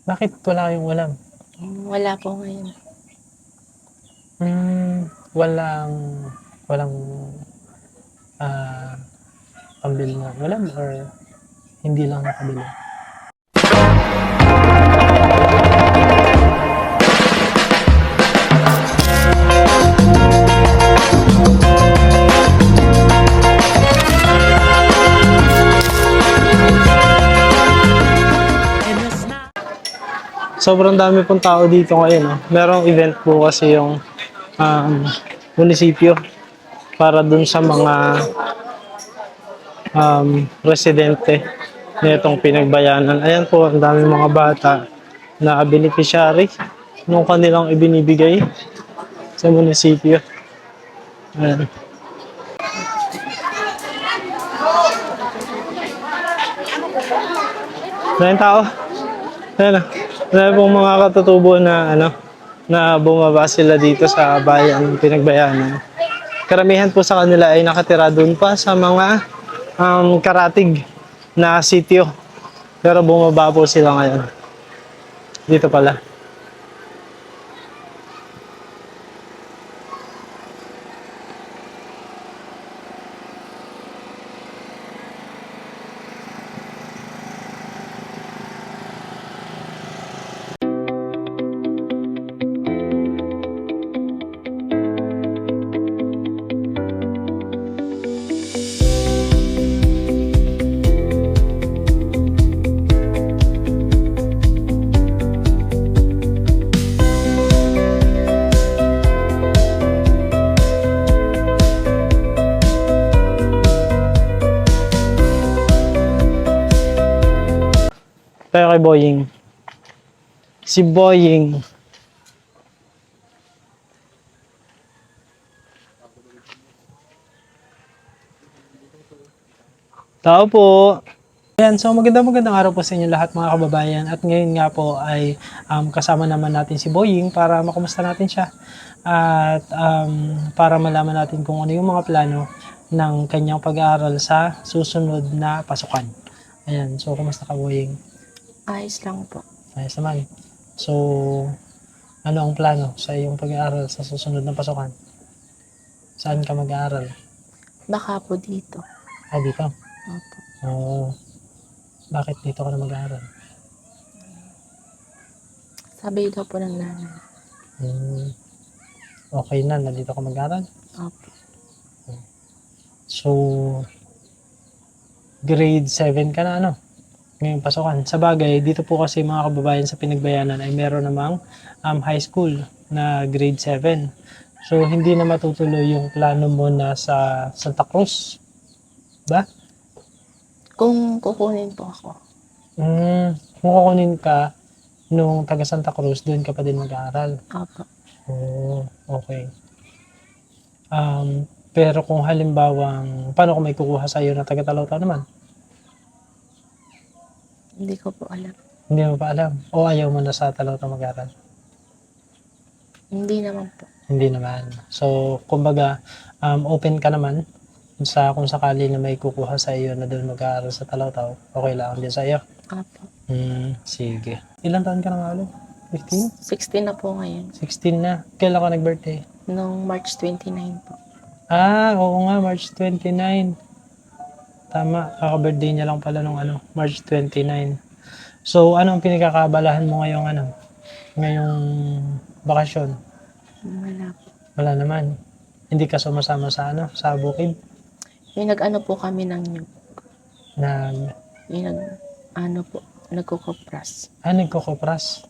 Bakit wala kayong ulam? Wala po ngayon. Walang walang, ah, pambili ng ulam or hindi lang nakabili? Sobrang dami pong tao dito ngayon, no? Merong event po kasi yung munisipyo para dun sa mga residente nitong pinagbayanan. Ayan po, ang dami mga bata na beneficiary nung kanilang ibinibigay sa munisipyo. Ayan. Maraming tao. Ayan na. Marami pong mga katutubo na na bumaba sila dito sa bayan pinagbayanan. Karamihan po sa kanila ay nakatira doon pa sa mga karatig na sitio. Pero bumaba po sila ngayon. Dito pala. Tayo kay Boying. Si Boying. Tao po. Ayan, so magandang araw po sa inyo lahat mga kababayan. At ngayon nga po ay kasama naman natin si Boying para makumusta natin siya. At para malaman natin kung ano yung mga plano ng kanyang pag-aaral sa susunod na pasukan. Ayan, so kumusta ka Boying? Ayos lang po. Ayos naman. So, ano ang plano sa iyong pag-aaral sa susunod na pasukan? Saan ka mag-aaral? Baka po dito. Dito. Opo. Oo. Bakit dito ka na mag-aaral? Sabi daw po ng nanay. Okay na dito ka mag-aaral? Opo. So, grade 7 ka na ngayong pasukan. Sa bagay, dito po kasi mga kababayan sa Pinagbayanan ay meron namang high school na grade 7. So, hindi na matutuloy yung plano mo na sa Santa Cruz. Ba? Kung kukunin po ako. Kung kukunin ka nung taga Santa Cruz, doon ka pa din mag-aaral. Opo. Oh, okay. Pero kung halimbawang, paano kung may kukuha sa iyo na taga Talauta naman? Hindi ko po alam. Hindi mo pa alam? O ayaw mo na sa Talauta mag-aaral? Hindi naman po. Hindi naman. So, kumbaga, open ka naman sa kung sakali na may kukuha sa iyo na doon mag-aaral sa Talauta, okay lang din sa iyo? Opo. Sige. Ilang taon ka na nga ulit? 15? 16 na po ngayon. 16 na. Kailan ka nag-birthday? Noong March 29 po. Oo nga, March 29. Tama, kaka-birthday niya lang pala nung March 29. So, anong pinagkakabalahan mo ngayong bakasyon? Wala po. Wala naman. Hindi ka sumasama sa sa bukid? Yung nag-ano po kami ng nyug. Yung Nagkukopras. Nagkukopras?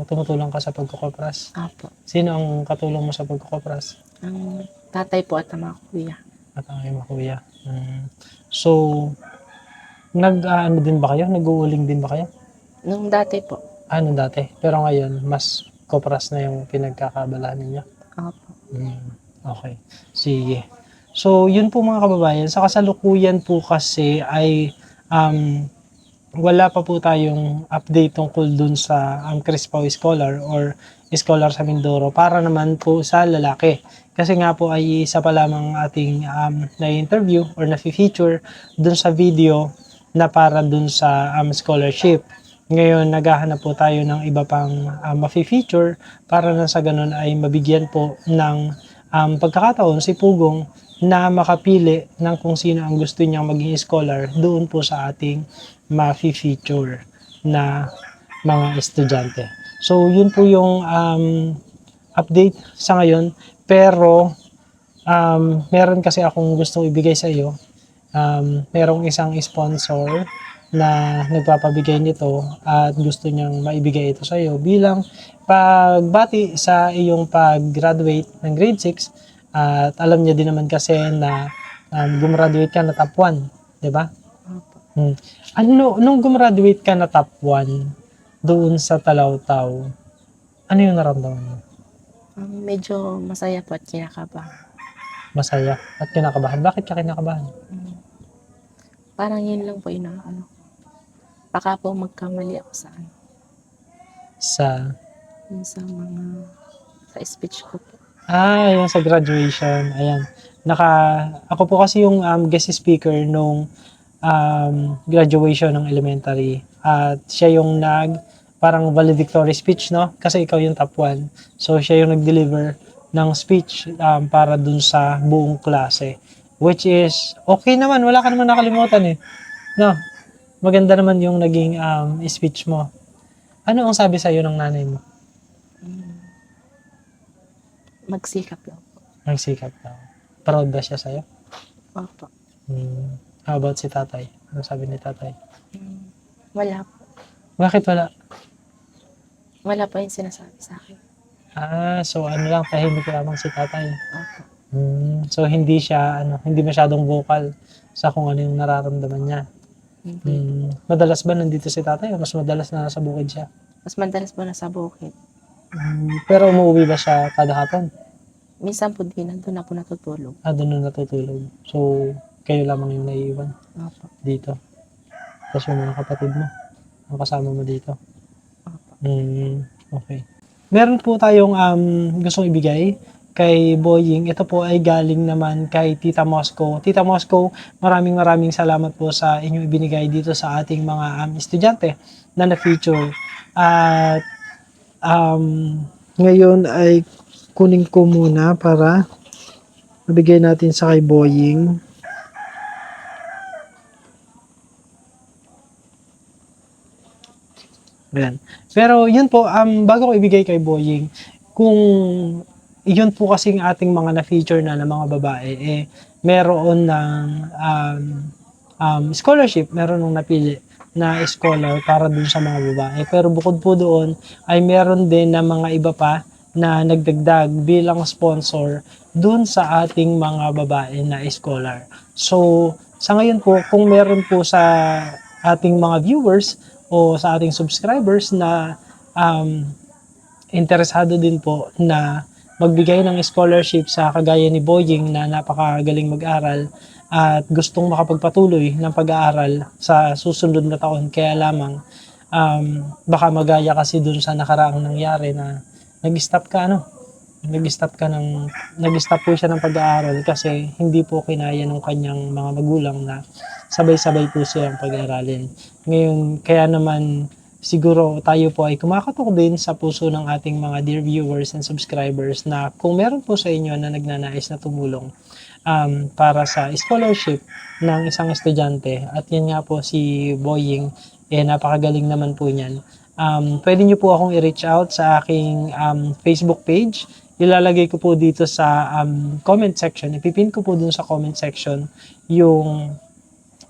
Tumutulong ka sa pagkukopras? Apo. Sino ang katulong mo sa pagkukopras? Ang tatay po at ang mga kuya. At ang iyong kuya. So, din ba kayo? Nag-uuling din ba kayo? Nung dati po. Nung dati. Pero ngayon, mas kopras na yung pinagkakabalahan ninyo? Apo. Okay. Sige. So, yun po mga kababayan. Sa kasalukuyan po kasi ay wala pa po tayong update tungkol dun sa Crispo Scholar or Scholar sa Mindoro para naman po sa lalaki. Kasi nga po ay isa pa lamang ating na-interview or na-feature dun sa video na para dun sa scholarship. Ngayon, naghahanap po tayo ng iba pang mafi-feature para na sa ganun ay mabigyan po ng pagkakataon si Pugong na makapili ng kung sino ang gusto niyang maging scholar doon po sa ating mafi-feature na mga estudyante. So, yun po yung update sa ngayon. Pero, meron kasi akong gustong ibigay sa iyo. Merong isang sponsor na nagpapabigay nito at gusto niyang maibigay ito sa iyo bilang pagbati sa iyong pag-graduate ng grade 6 at alam niya din naman kasi na gumraduate ka na top 1, di ba? Opo. Ano, nung gumraduate ka na top 1 doon sa Talaw-Taw, ano yung naramdaman mo? Medyo masaya po at kinakabahan. Masaya at kinakabahan. Bakit ka kinakabahan? Mm. Parang yun lang po yung ano. Baka po magkamali ako sa ano. Sa Yung sa sa speech ko po. yung sa graduation. Ayan. Ako po kasi yung guest speaker nung graduation ng elementary. At siya yung parang valedictory speech, no? Kasi ikaw yung top 1. So, siya yung nag-deliver ng speech para dun sa buong klase. Which is, okay naman. Wala ka naman nakalimutan eh. No? Maganda naman yung naging speech mo. Ano ang sabi sa'yo ng nanay mo? Mm. Magsikap lang po. Nagsikap daw. Proud ba siya sa'yo? Opo. How about si tatay? Ano sabi ni tatay? Wala po. Bakit wala? Wala po yung sinasabi sa akin. So ano lang, tahimik lamang si tatay. Opo. So hindi siya, hindi masyadong vocal sa kung ano yung nararamdaman niya. Madalas ba nandito si tatay o mas madalas na nasa bukid siya? Mas madalas po nasa bukid. Pero umuwi ba siya kada hapon? Minsan po din, nandun na po natutulog. Doon na natutulog. So, kayo lamang yung naiiwan Opo. dito. Tapos yung mga kapatid mo, ang kasama mo dito. Opo. Okay. Meron po tayong gustong ibigay kay Boying. Ito po ay galing naman kay Tita Moscow. Tita Moscow, maraming salamat po sa inyong ibinigay dito sa ating mga estudyante na na-feature. At ngayon ay kunin ko muna para mabigay natin sa kay Boying. Ayan. Pero yun po, bago ko ibigay kay Boying, kung yun po kasing ating mga na-feature na ng mga babae, meron ng scholarship, meron ng napili na scholar para dun sa mga babae. Pero bukod po doon, ay meron din na mga iba pa na nagdagdag bilang sponsor dun sa ating mga babae na scholar. So, sa ngayon po, kung meron po sa ating mga viewers o sa ating subscribers na interesado din po na magbigay ng scholarship sa kagaya ni Boying na napakagaling mag-aral at gustong makapagpatuloy ng pag-aaral sa susunod na taon, kaya lamang baka magaya kasi dun sa nakaraang nangyari na nag-stop po siya ng pag-aaral kasi hindi po kinaya ng kanyang mga magulang na sabay-sabay po silang pag-aaralin. Ngayon, kaya naman siguro tayo po ay kumakatok din sa puso ng ating mga dear viewers and subscribers na kung meron po sa inyo na nagnanais na tumulong para sa scholarship ng isang estudyante, at yan nga po si Boying, napakagaling naman po niyan. Pwede nyo po akong i-reach out sa aking Facebook page. Ilalagay ko po dito sa comment section. Ipipin ko po dun sa comment section yung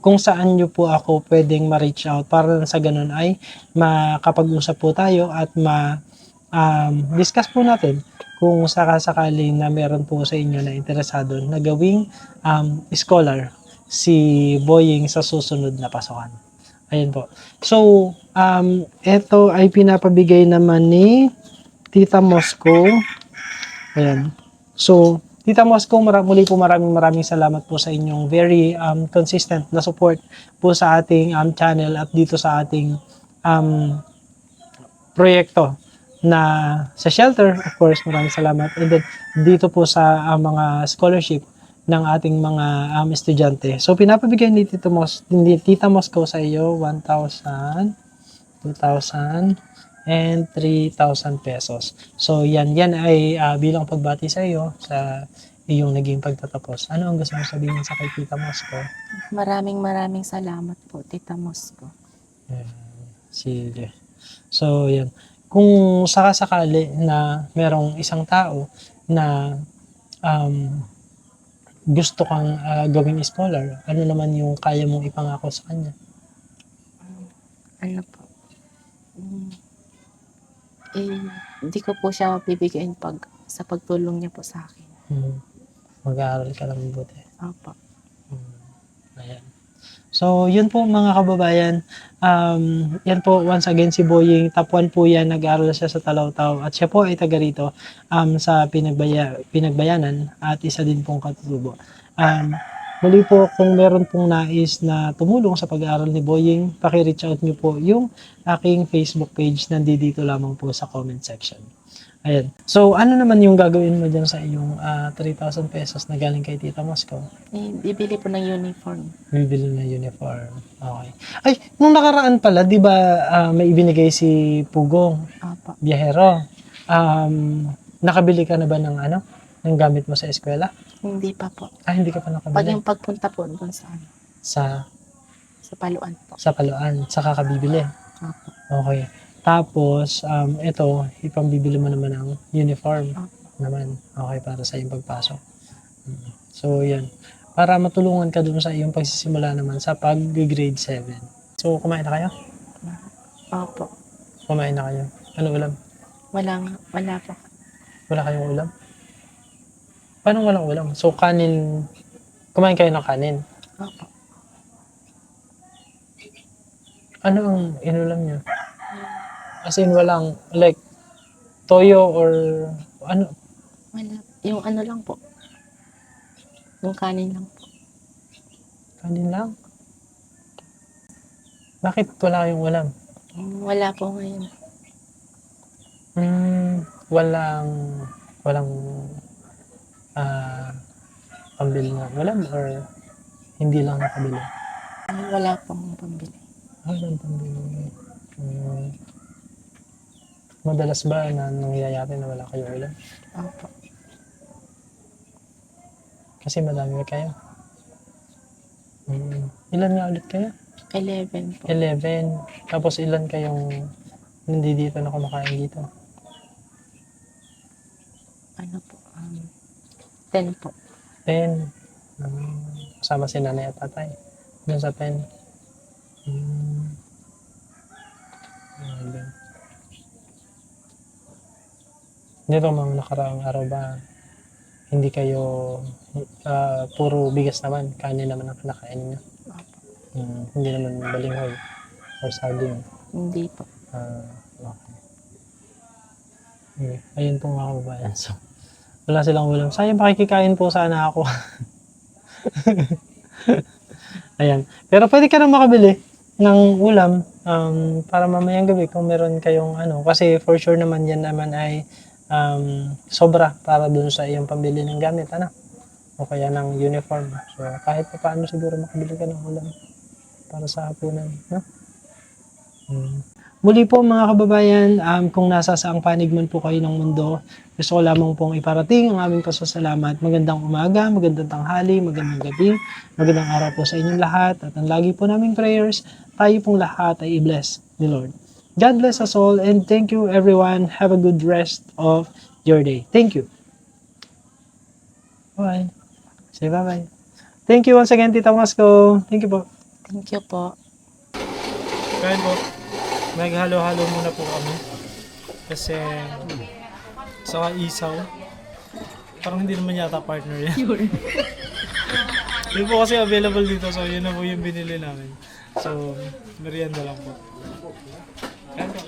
kung saan nyo po ako pwedeng ma-reach out para sa ganun ay makapag-usap po tayo at discuss po natin kung sakasakali na meron po sa inyo na interesado na gawing scholar si Boying sa susunod na pasukan. Ayan po. So, ito ay pinapabigay naman ni Tita Moscow. Ayan. So, Tita Moscow, muli po maraming salamat po sa inyong very consistent na support po sa ating channel at dito sa ating proyekto na sa shelter. Of course, maraming salamat. And then, dito po sa mga scholarship ng ating mga estudyante. So, pinapabigay ni Tita Moscow sa iyo 1,000. 2,000 and 3,000 pesos. So yan ay bilang pagbati sa iyo sa iyong naging pagtatapos. Ano ang gusto mo sabihin sa kay Tita Mosco? Maraming salamat po, Tita Mosco. Ayan, sige. So yan. Kung sakasakali na merong isang tao na gusto kang gawing scholar, ano naman yung kaya mong ipangako sa kanya? Ano po? Hindi ko po siya bibigyan sa pagtulong niya po sa akin. Mag-aaral ka lang mabuti. Opo. Ayan. So, yun po mga kababayan. Yan po, once again, si Boying, top 1 po yan. Nag-aaral siya sa Talautaw. At siya po ay taga rito sa Pinagbayanan at isa din pong katutubo. Muli po, kung meron pong nais na tumulong sa pag-aaral ni Boying, paki-reach out nyo po yung aking Facebook page. Nandito lamang po sa comment section. Ayan. So, ano naman yung gagawin mo dyan sa iyong 3,000 pesos na galing kay Tita Mosco? Bibili po ng uniform. Bibili na uniform. Okay. Ay, nung nakaraan pala, di ba may ibinigay si Pugong, Opo. biyahero? Nakabili ka na ba ng ng gamit mo sa eskwela? Hindi pa po. Hindi ka pa Pag nakabili. yung pagpunta po doon sa sa Paluan po. Sa Paluan, saka ka bibili. Opo. Okay. Tapos, ito, ipambibili mo naman ng uniform naman. Okay, para sa iyong pagpasok. So, yan. Para matulungan ka dun sa iyong pagsisimula naman sa pag-grade 7. So, kumain na kayo? Opo. Kumain na kayo. Ano ulam? Wala po. Wala kayong ulam? Paano walang ulam? So, kanin, kumain kayo ng kanin. Opo. Ano ang inulam nyo? As in, walang, like, toyo or ano? Wala. Yung ano lang po. Yung kanin lang po. Kanin lang? Bakit wala kayong ulam? Wala po ngayon. Walang pambili ng ulam or hindi lang nakabili? Wala pong pambili. Walang pambili. Madalas ba na nangyayari na wala kayo ulam? Opo. Kasi madami kayo. Ilan nga ulit kayo? 11 po. 11. Tapos ilan kayong nandito na kumakain dito? Ano po? 10 po. 10. Kasama si nanay at tatay. Doon sa 10. 11. Dito mga nakaraang araw ba, hindi kayo puro bigas naman, kanin naman ang kinakain niyo? Hindi naman balinghoy or saging? Hindi po. Okay. Ayun po mga kababayan. So, wala silang ulam. Sayang, pakikikain po sana ako. Ayan. Pero pwede ka nang makabili ng ulam para mamayang gabi kung meron kayong kasi for sure naman yan naman ay sobra para dun sa iyong pambili ng gamit, o kaya ng uniform. So, kahit pa paano siguro makabili ka ng ulam para sa hapunan, no? Muli po mga kababayan, kung nasa saang panig man po kayo ng mundo, gusto ko lamang pong iparating ang aming pasasalamat. Magandang umaga, magandang tanghali, magandang gabi, magandang araw po sa inyong lahat. At ang lagi po naming prayers, tayo pong lahat ay i-bless ni Lord. God bless us all and thank you everyone. Have a good rest of your day. Thank you. Bye. Say bye-bye. Thank you once again, Tita Mosco. Thank you po. Thank you po. Kain po. Maghalo-halo muna po kami. Kasi sa isaw, parang hindi naman yata partner yan. Yun po kasi available dito, so yun na po yung binili namin. So, merienda lang po. Kain po.